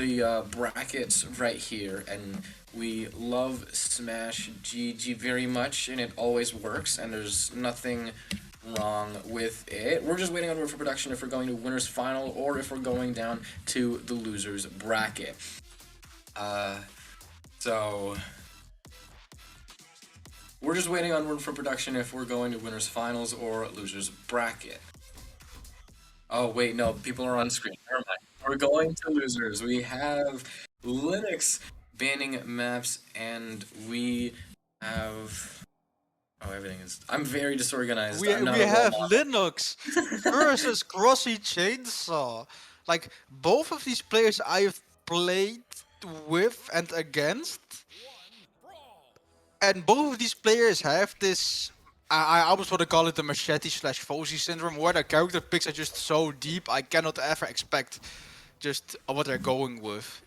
the brackets right here, and we love Smash GG very much, and it always works, and there's nothing wrong with it. We're just waiting on word for production if we're going to winners final or if we're going down to the losers bracket. So we're just waiting on word for production if we're going to winners finals or losers bracket. Oh wait, no, people are on screen. Never mind. We're going to losers. We have Linux banning maps, and we have. Oh, everything is. I'm very disorganized. We I'm not we a role have model. Linox versus CrossyChainsaw. Like both of these players I've played with and against, and both of these players have this. I almost want to call it the machete slash Fozy syndrome, where the character picks are just so deep I cannot ever expect just what they're going with.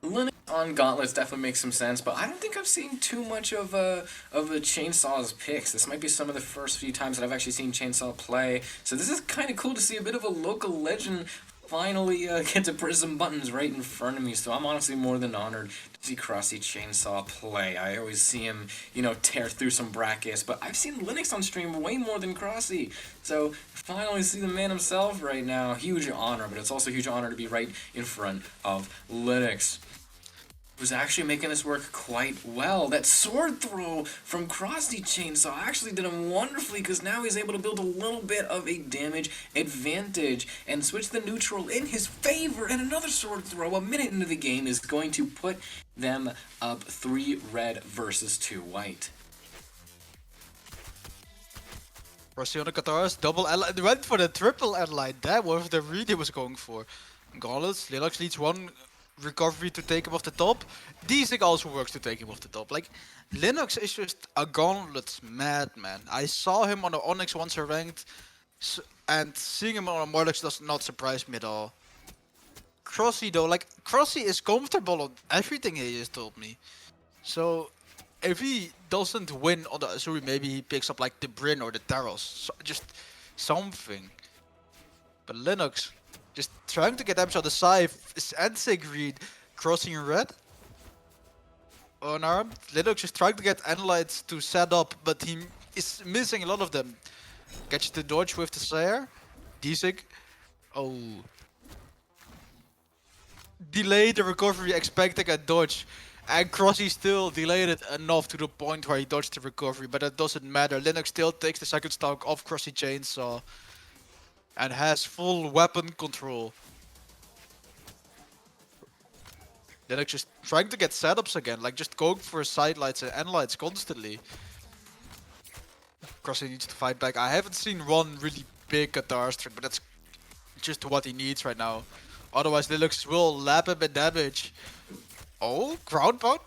Linux on Gauntlets definitely makes some sense, but I don't think I've seen too much of a Chainsaw's picks. This might be some of the first few times that I've actually seen Chainsaw play. So this is kind of cool to see a bit of a local legend finally get to press some buttons right in front of me. So I'm honestly more than honored to see CrossyChainsaw play. I always see him, tear through some brackets, but I've seen Linux on stream way more than Crossy. So finally see the man himself right now. Huge honor, but it's also a huge honor to be right in front of Linux, who's actually making this work quite well. That sword throw from CrossyChainsaw actually did him wonderfully, because now he's able to build a little bit of a damage advantage and switch the neutral in his favor. And another sword throw a minute into the game is going to put them up 3 red versus 2 white. Crossy on the Katars, double L, went for the triple L line. That was the read he was going for. Gauntlets, Linox needs one recovery to take him off the top. D-Sig also works to take him off the top. Like, Linox is just a Gauntlets madman. I saw him on the Onyx once ranked, and seeing him on a Mordex does not surprise me at all. Crossy though, like, Crossy is comfortable on everything he just told me. So, if he doesn't win on the Azuri, maybe he picks up like the Bryn or the Taros. So, just something. But Linux, just trying to get damage on the side, and Sigrid crossing red. Unarmed. Linux is trying to get Analytes to set up, but he is missing a lot of them. Catches the dodge with the Slayer. D-Sig. Oh. Delayed the recovery, expecting a dodge. And Crossy still delayed it enough to the point where he dodged the recovery, but that doesn't matter. Linux still takes the second stock of CrossyChainsaw and has full weapon control. Linux just trying to get setups again, like just going for sidelights and analytes constantly. Crossy needs to fight back. I haven't seen one really big Qatar strike, but that's just what he needs right now. Otherwise, Linux will lap him in damage. Oh, ground pound?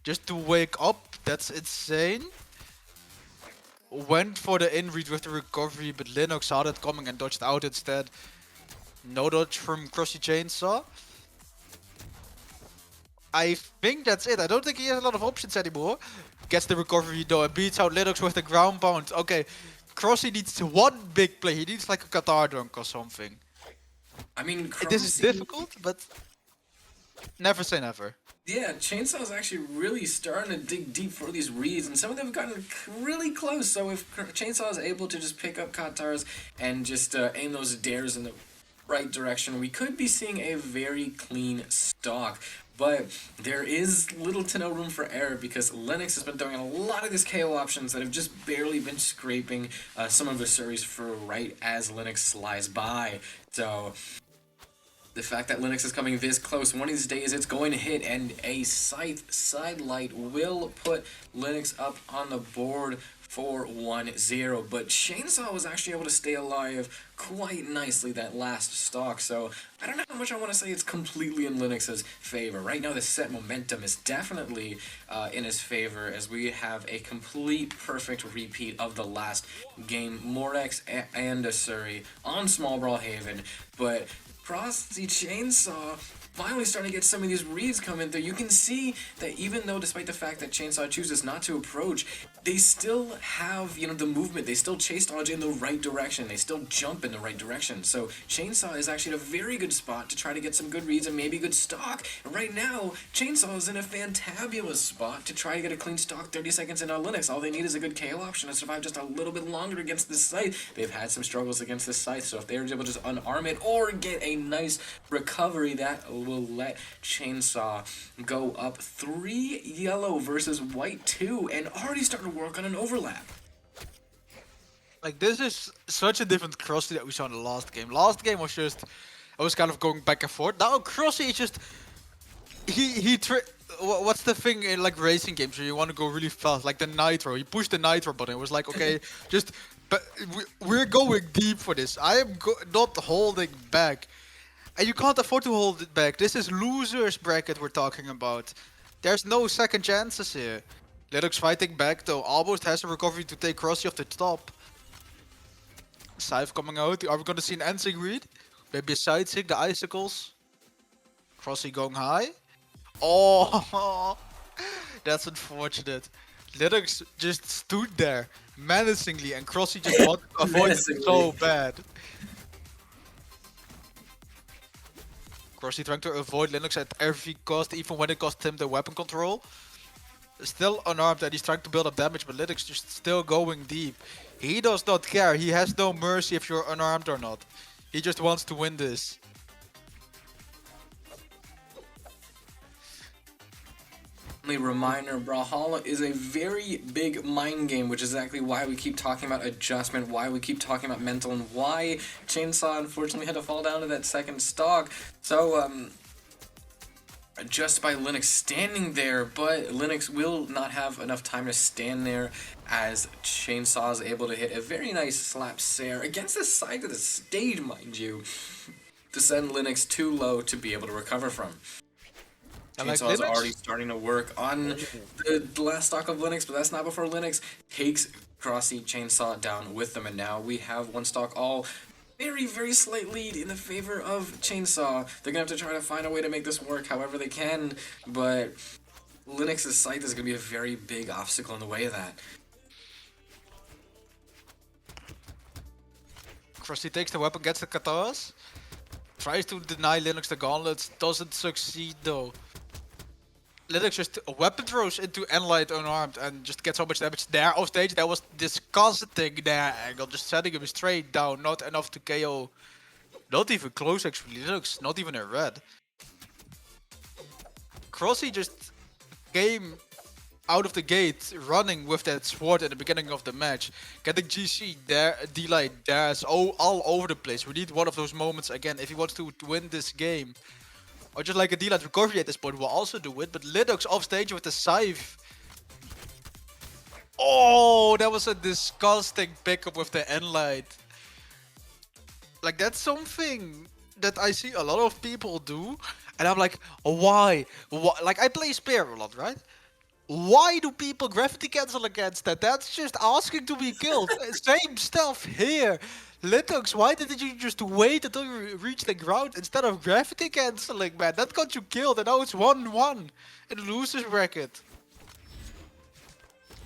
Just to wake up, that's insane. Went for the in-read with the recovery, but Linux saw that coming and dodged out instead. No dodge from CrossyChainsaw. I think that's it. I don't think he has a lot of options anymore. Gets the recovery though and beats out Linux with the ground pound. Okay, Crossy needs one big play. He needs like a Qatar dunk or something. I mean, This is difficult, but never say never. Yeah, Chainsaw is actually really starting to dig deep for these reads, and some of them have gotten really close. So if Chainsaw is able to just pick up Katars and just aim those dares in the right direction, we could be seeing a very clean stock. But there is little to no room for error, because Linux has been throwing a lot of these KO options that have just barely been scraping some of the series for right as Linux slides by. So the fact that Linux is coming this close, one of these days it's going to hit, and a Scythe sidelight will put Linux up on the board for 1-0. But Chainsaw was actually able to stay alive quite nicely that last stock, so I don't know how much I want to say it's completely in Linux's favor. Right now the set momentum is definitely in his favor, as we have a complete perfect repeat of the last game. Mordex and Asuri on Small Brawl Haven, but CrossyChainsaw finally starting to get some of these reads coming through. You can see that even though, despite the fact that Chainsaw chooses not to approach, they still have, the movement. They still chase dodge in the right direction. They still jump in the right direction. So Chainsaw is actually in a very good spot to try to get some good reads and maybe good stock. And right now, Chainsaw is in a fantabulous spot to try to get a clean stock 30 seconds in on Linux. All they need is a good KO option to survive just a little bit longer against this Scythe. They've had some struggles against this Scythe, so if they're able to just unarm it or get a nice recovery, that will let Chainsaw go up 3 yellow versus white 2 and already starting to work on an overlap. Like, this is such a different Crossy that we saw in the last game. Last game was just, I was kind of going back and forth. Now Crossy is just, what's the thing in like racing games where you want to go really fast, like the nitro. He pushed the nitro button. It was like, okay, just, but we're going deep for this. I am not holding back. And you can't afford to hold it back. This is losers bracket we're talking about. There's no second chances here. Linox fighting back though. Almost has a recovery to take Crossy off the top. Scythe coming out. Are we gonna see an Ensing read? Maybe a side sig, the icicles. Crossy going high. Oh, that's unfortunate. Linox just stood there menacingly and Crossy just wanted to avoid it so bad. Crossy trying to avoid Linox at every cost, even when it cost him the weapon control. Still unarmed and he's trying to build up damage, but Linox just still going deep. He does not care. He has no mercy if you're unarmed or not. He just wants to win this. Reminder, Brawlhalla is a very big mind game, which is exactly why we keep talking about adjustment, why we keep talking about mental, and why Chainsaw unfortunately had to fall down to that second stock. So, just by Linox standing there, but Linox will not have enough time to stand there as Chainsaw is able to hit a very nice slap Sair against the side of the stage, mind you, to send Linox too low to be able to recover from. Chainsaw is already starting to work on the last stock of Linox, but that's not before Linox takes CrossyChainsaw down with them, and now we have one stock all very, very slight lead in the favor of Chainsaw. They're going to have to try to find a way to make this work however they can, but Linox's Scythe is going to be a very big obstacle in the way of that. Crossy takes the weapon, gets the katanas. Tries to deny Linox the gauntlets, doesn't succeed though. Linox just weapon throws into Enlight unarmed and just gets so much damage there off stage. That was disgusting there angle, just setting him straight down, not enough to KO. Not even close actually, Linox not even a red. Crossy just came out of the gate running with that sword at the beginning of the match. Getting GC there, D-Light there, all over the place. We need one of those moments again if he wants to win this game. Or just like a D-Light recovery at this point will also do it, but Linox off stage with the Scythe. Oh, that was a disgusting pickup with the Enlight. Like, that's something that I see a lot of people do, and I'm like, why? Like, I play Spear a lot, right? Why do people gravity cancel against that? That's just asking to be killed. Same stuff here. Linox, why didn't you just wait until you reach the ground instead of gravity canceling, man? That got you killed, and now it's 1-1 in the losers bracket.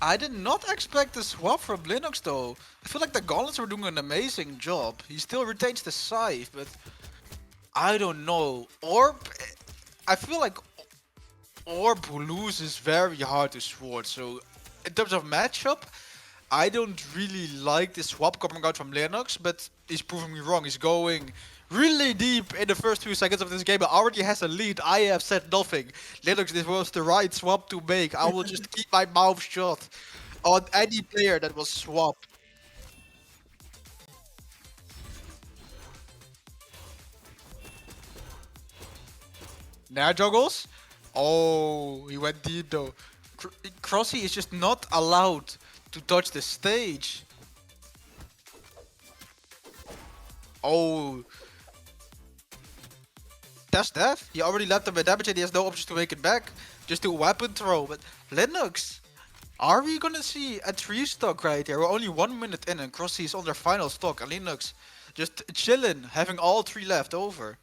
I did not expect the swap from Linox though. I feel like the gauntlets were doing an amazing job. He still retains the Scythe, but I don't know. Orb, I feel like Orb loses very hard to Sword, so in terms of matchup, I don't really like this swap coming out from Linox, but he's proving me wrong. He's going really deep in the first few seconds of this game, but already has a lead. I have said nothing. Linox, this was the right swap to make. I will just keep my mouth shut on any player that was swapped. Nair juggles? Oh, he went deep though. Crossy is just not allowed to touch the stage. Oh. That's death. He already left him with damage and he has no option to make it back. Just a weapon throw. But Linox, are we gonna see a 3-stock right here? We're only 1 minute in and Crossy is on their final stock. And Linox just chilling, having all 3 left over.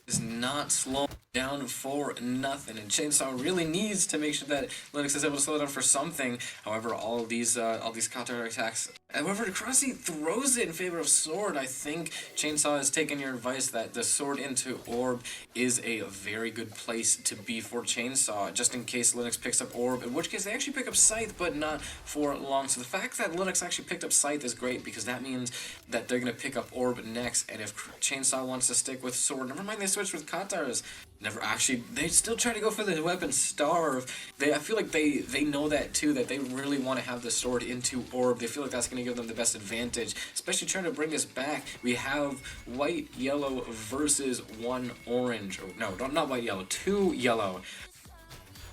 is not slowing down for nothing, and Chainsaw really needs to make sure that Linox is able to slow down for something. However, all these counter attacks. However, Crossy throws it in favor of Sword. I think Chainsaw has taken your advice that the Sword into Orb is a very good place to be for Chainsaw, just in case Linox picks up Orb, in which case they actually pick up Scythe, but not for long. So the fact that Linox actually picked up Scythe is great, because that means that they're going to pick up Orb next, and if Chainsaw wants to stick with Sword, never mind they switched with Katars. Never actually, they still try to go for the weapon Starve. I feel like they know that too, that they really want to have the Sword into Orb. They feel like that's going to give them the best advantage, especially trying to bring this back. We have white, yellow versus one orange. Or, no, not white, yellow, two yellow.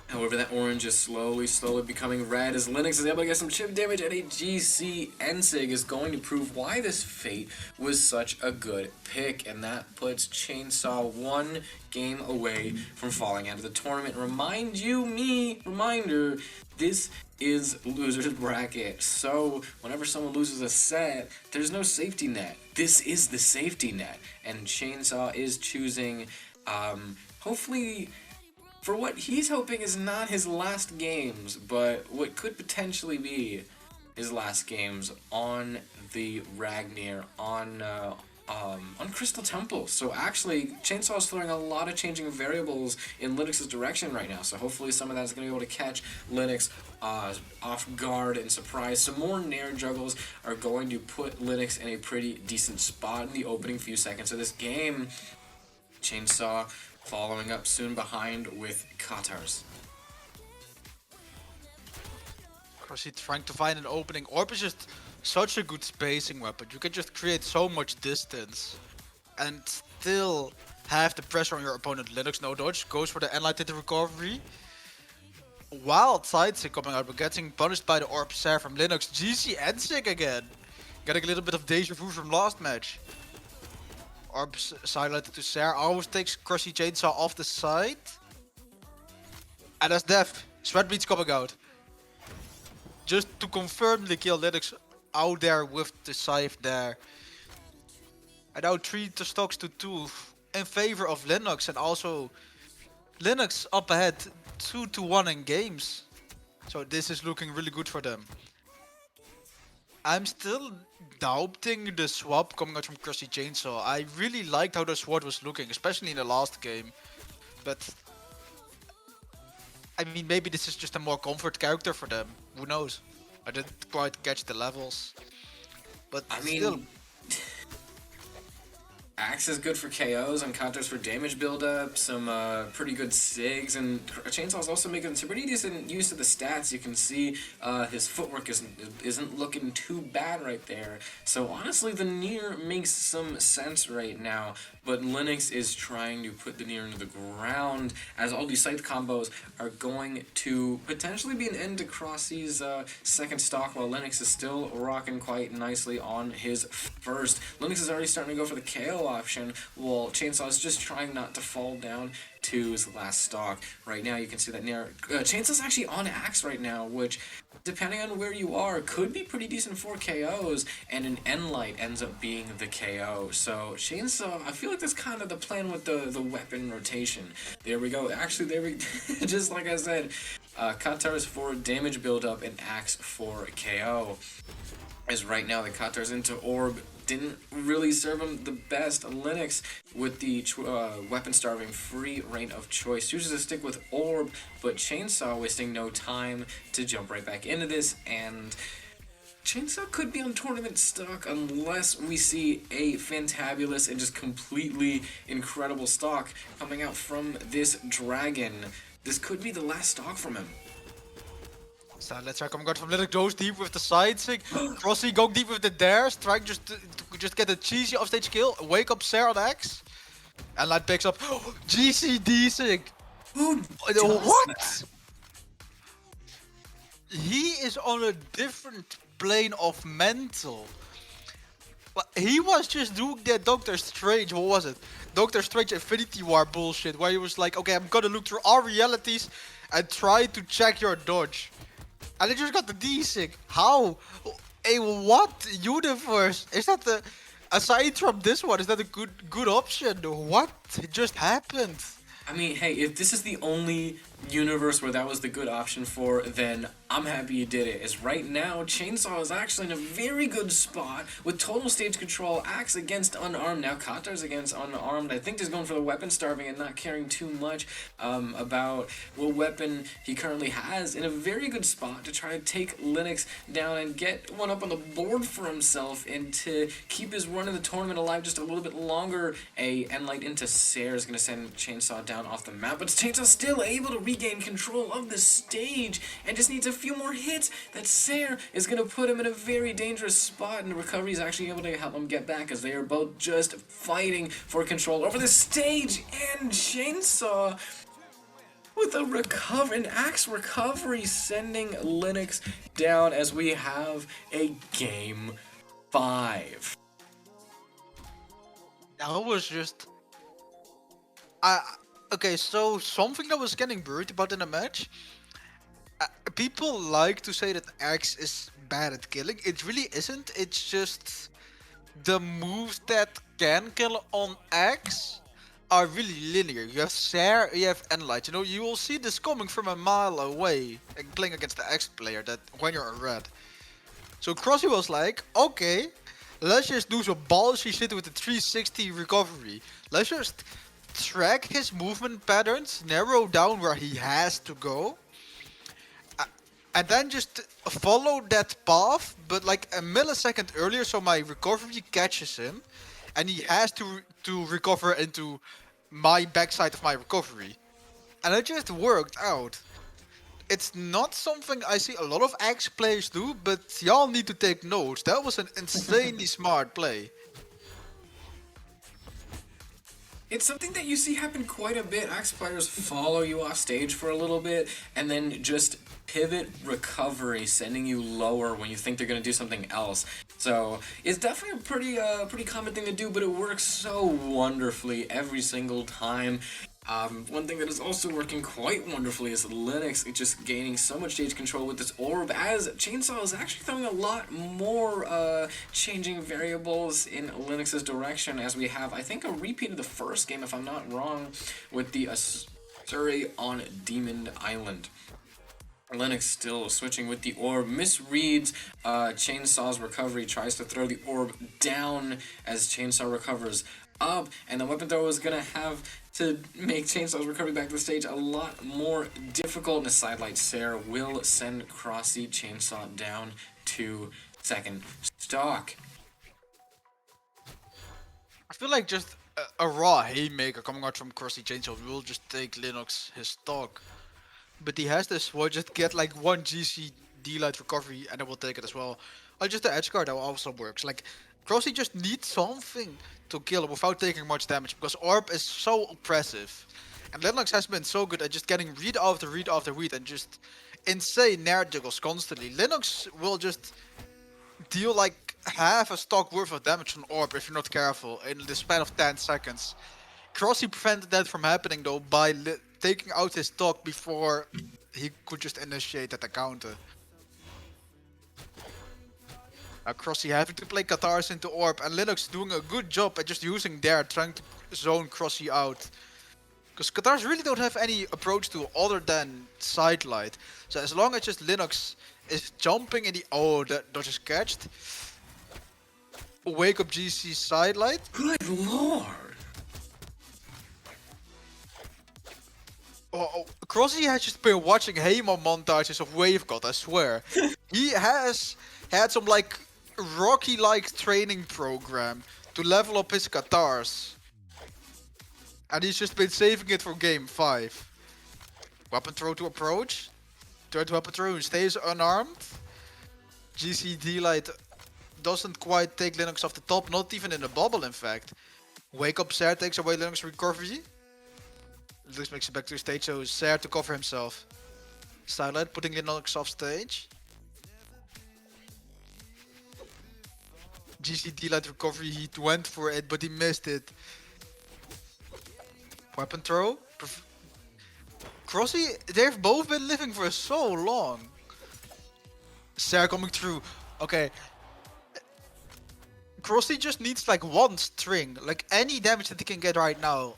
However, that orange is slowly becoming red as Linox is able to get some chip damage, and a GC Ensig is going to prove why this Fate was such a good pick, and that puts Chainsaw one game away from falling out of the tournament. Reminder, this is loser's bracket, so whenever someone loses a set, there's no safety net. This is the safety net, and Chainsaw is choosing, hopefully, for what he's hoping is not his last games, but what could potentially be his last games on the Ragnir, on Crystal Temple. So actually, Chainsaw is throwing a lot of changing variables in Linox's direction right now. So hopefully some of that is going to be able to catch Linox off guard and surprise. Some more Nair juggles are going to put Linox in a pretty decent spot in the opening few seconds of this game. Chainsaw following up soon behind with Katars. Crossy trying to find an opening. Orb is just such a good spacing weapon. You can just create so much distance and still have the pressure on your opponent. Linox no dodge, goes for the Enlightened recovery. Wild sidestick coming out, but getting punished by the Orb Sare from Linox. GC Ensig again. Getting a little bit of deja vu from last match. Orb silenced to Sare, almost takes CrossyChainsaw off the side. And that's death. Sweat Bleed's coming out. Just to confirm the kill, Linox out there with the scythe there. And now 3 to stocks to 2 in favor of Linox, and also Linox up ahead 2-1 in games. So this is looking really good for them. I'm still doubting the swap coming out from CrossyChainsaw. I really liked how the sword was looking, especially in the last game. But I mean, maybe this is just a more comfort character for them. Who knows? I didn't quite catch the levels. But I mean, still. Axe is good for KOs and counters for damage buildup, some pretty good SIGs, and Chainsaw is also making some pretty decent use of the stats. You can see his footwork isn't looking too bad right there. So honestly, the Nier makes some sense right now, but Linox is trying to put the Nier into the ground, as all these scythe combos are going to potentially be an end to Crossy's second stock, while Linox is still rocking quite nicely on his first. Linox is already starting to go for the KO option, while Chainsaw is just trying not to fall down to his last stock. Right now you can see that Chainsaw's actually on Axe right now, which, depending on where you are, could be pretty decent for KOs, and an Enlight ends up being the KO. So Chainsaw, I feel like that's kind of the plan with the weapon rotation. There we go. Actually, just like I said, Katars for damage buildup and Axe for KO. As right now the Katars into Orb didn't really serve him the best. Linox, with the weapon starving free reign of choice, chooses to stick with Orb, but Chainsaw wasting no time to jump right back into this, and Chainsaw could be on tournament stock unless we see a fantabulous and just completely incredible stock coming out from this dragon. This could be the last stock from him. So let's try coming out from Linox, goes deep with the side sig. Crossy going deep with the dares, trying just to get a cheesy offstage kill. Wake up Sarah on X. And Light picks up GCD sig. What? That? He is on a different plane of mental. He was just doing that Doctor Strange, what was it? Doctor Strange Infinity War bullshit, where he was like, okay, I'm gonna look through all realities and try to check your dodge. And they just got the D-Sig. How? A what universe? Is that the... aside from this one, is that a good option? What just happened? I mean, hey, if this is the only universe where that was the good option for, then I'm happy you did it. As right now, Chainsaw is actually in a very good spot with total stage control, Axe against unarmed. Now Katar's against unarmed. I think he's going for the weapon starving and not caring too much about what weapon he currently has. In a very good spot to try to take Linox down and get one up on the board for himself and to keep his run in the tournament alive just a little bit longer. A Enlight into Sair is going to send Chainsaw down off the map, but Chainsaw still able to regain control of the stage and just needs a few more hits. That Sair is going to put him in a very dangerous spot, and the recovery is actually able to help him get back as they are both just fighting for control over the stage. And Chainsaw with an Axe recovery sending Linox down as we have a game 5. That was just... okay, so something that was getting worried about in the match. People like to say that Axe is bad at killing. It really isn't. It's just the moves that can kill on Axe are really linear. You have Sair, you have Enlight. You know, you will see this coming from a mile away and playing against the Axe player that when you're in red. So Crossy was like, okay, let's just do some ballsy shit with the 360 recovery. Let's just track his movement patterns, narrow down where he has to go, and then just follow that path, but like a millisecond earlier, so my recovery catches him, and he has to recover into my backside of my recovery. And it just worked out. It's not something I see a lot of Axe players do, but y'all need to take notes. That was an insanely smart play. It's something that you see happen quite a bit. Axe players follow you off stage for a little bit and then just pivot recovery, sending you lower when you think they're going to do something else. So it's definitely a pretty common thing to do, but it works so wonderfully every single time. One thing that is also working quite wonderfully is Linox just gaining so much stage control with this orb, as Chainsaw is actually throwing a lot more changing variables in Linox's direction, as we have, I think, a repeat of the first game, if I'm not wrong, with the Surrey on Demon Island. Linox still switching with the orb, misreads Chainsaw's recovery, tries to throw the orb down as Chainsaw recovers up, and the weapon throw is going to have to make Chainsaw's recovery back to the stage a lot more difficult, and a sidelight Sair will send CrossyChainsaw down to second stock. I feel like just a raw haymaker coming out from CrossyChainsaw will just take Linox his stock. But he has this, well, just get like one GC D-Light recovery and I will take it as well. Or just the edge guard that also works. Like, Crossy just needs something to kill him without taking much damage, because Orb is so oppressive. And Linox has been so good at just getting read after read after read and just insane nair juggles constantly. Linox will just deal like half a stock worth of damage on Orb if you're not careful in the span of 10 seconds. Crossy prevented that from happening though by taking out his stock before he could just initiate that counter. Crossy having to play Katars into Orb, and Linox doing a good job at just using Dare, trying to zone Crossy out. Because Katars really don't have any approach to other than Sidelight. So as long as just Linox is jumping in the... Oh, that dodge is catched. Wake up GC Sidelight. Good lord! Oh, Crossy has just been watching Hema montages of Wave God, I swear. He has had some like Rocky-like training program to level up his Katars. And he's just been saving it for game 5. Weapon throw to approach. Third weapon throw, stays unarmed. GC D-Light doesn't quite take Linox off the top, not even in the bubble in fact. Wake up Sair takes away Linox recovery. Linox makes it back to the stage, so Sair to cover himself. Sidelight putting Linox off stage. GC D-Light recovery, he went for it, but he missed it. Weapon throw. Crossy, they've both been living for so long. Sair coming through. Okay. Crossy just needs like one string. Like any damage that he can get right now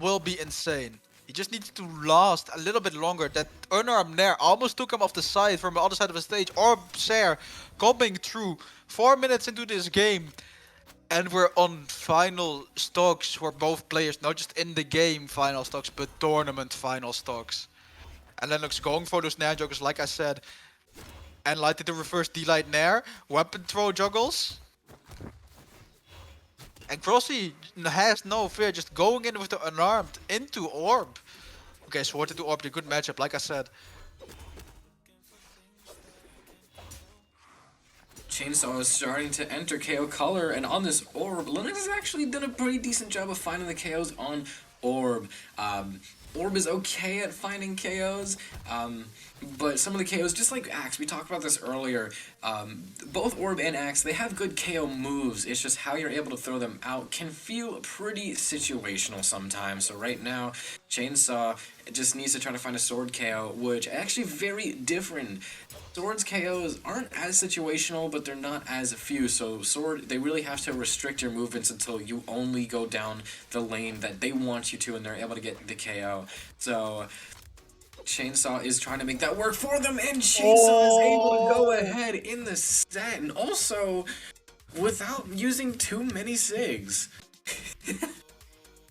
will be insane. He just needs to last a little bit longer. That unarmed Nair almost took him off the side from the other side of the stage. Or Ser coming through 4 minutes into this game. And we're on final stocks for both players. Not just in the game final stocks, but tournament final stocks. And Linox going for those Nair juggles, like I said. And lighted the reverse D-Light Nair. Weapon throw juggles. And Crossy has no fear, just going in with the unarmed into Orb. Okay, Sword into Orb, a good matchup, like I said. Chainsaw is starting to enter KO color, and on this Orb, Linox has actually done a pretty decent job of finding the KOs on Orb. Orb is okay at finding KOs, but some of the KOs, just like Axe, we talked about this earlier, both Orb and Axe, they have good KO moves. It's just how you're able to throw them out can feel pretty situational sometimes. So right now, Chainsaw just needs to try to find a sword KO, which actually very different. Sword's KOs aren't as situational, but they're not as few, so Sword, they really have to restrict your movements until you only go down the lane that they want you to and they're able to get the KO. So Chainsaw is trying to make that work for them, and Chainsaw is able to go ahead in the set, and also without using too many SIGs.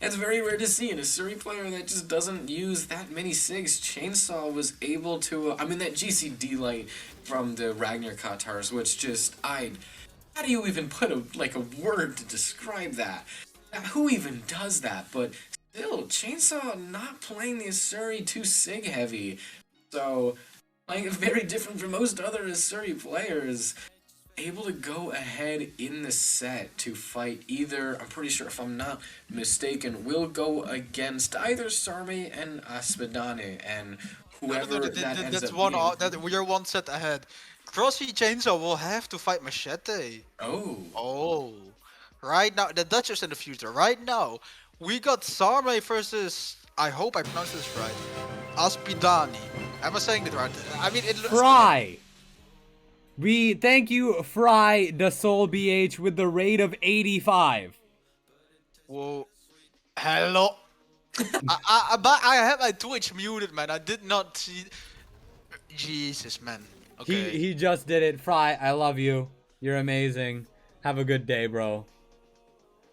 It's very rare to see in a Surrey player that just doesn't use that many SIGs. Chainsaw was able to, I mean, that GCD light from the Ragnar Katars, which just, how do you even put a word to describe that? Who even does that? But still, Chainsaw not playing the Asuri too SIG heavy. So, like, very different from most other Asuri players. Able to go ahead in the set to fight either, I'm pretty sure if I'm not mistaken, will go against either Sarme and Asmedane, and whoever that ends that's up one. being. We're one set ahead. CrossyChainsaw will have to fight Machete. Oh. Oh, right now the Duchess in the future. Right now, we got Sarme versus. I hope I pronounced this right. Aspidani. Am I saying it right? I mean, it looks. Fry. We thank you, Fry the Soul BH, with the rate of 85. Whoa. Hello. I have my Twitch muted, man. I did not see. Jesus, man. Okay. He just did it. Fry, I love you. You're amazing. Have a good day, bro.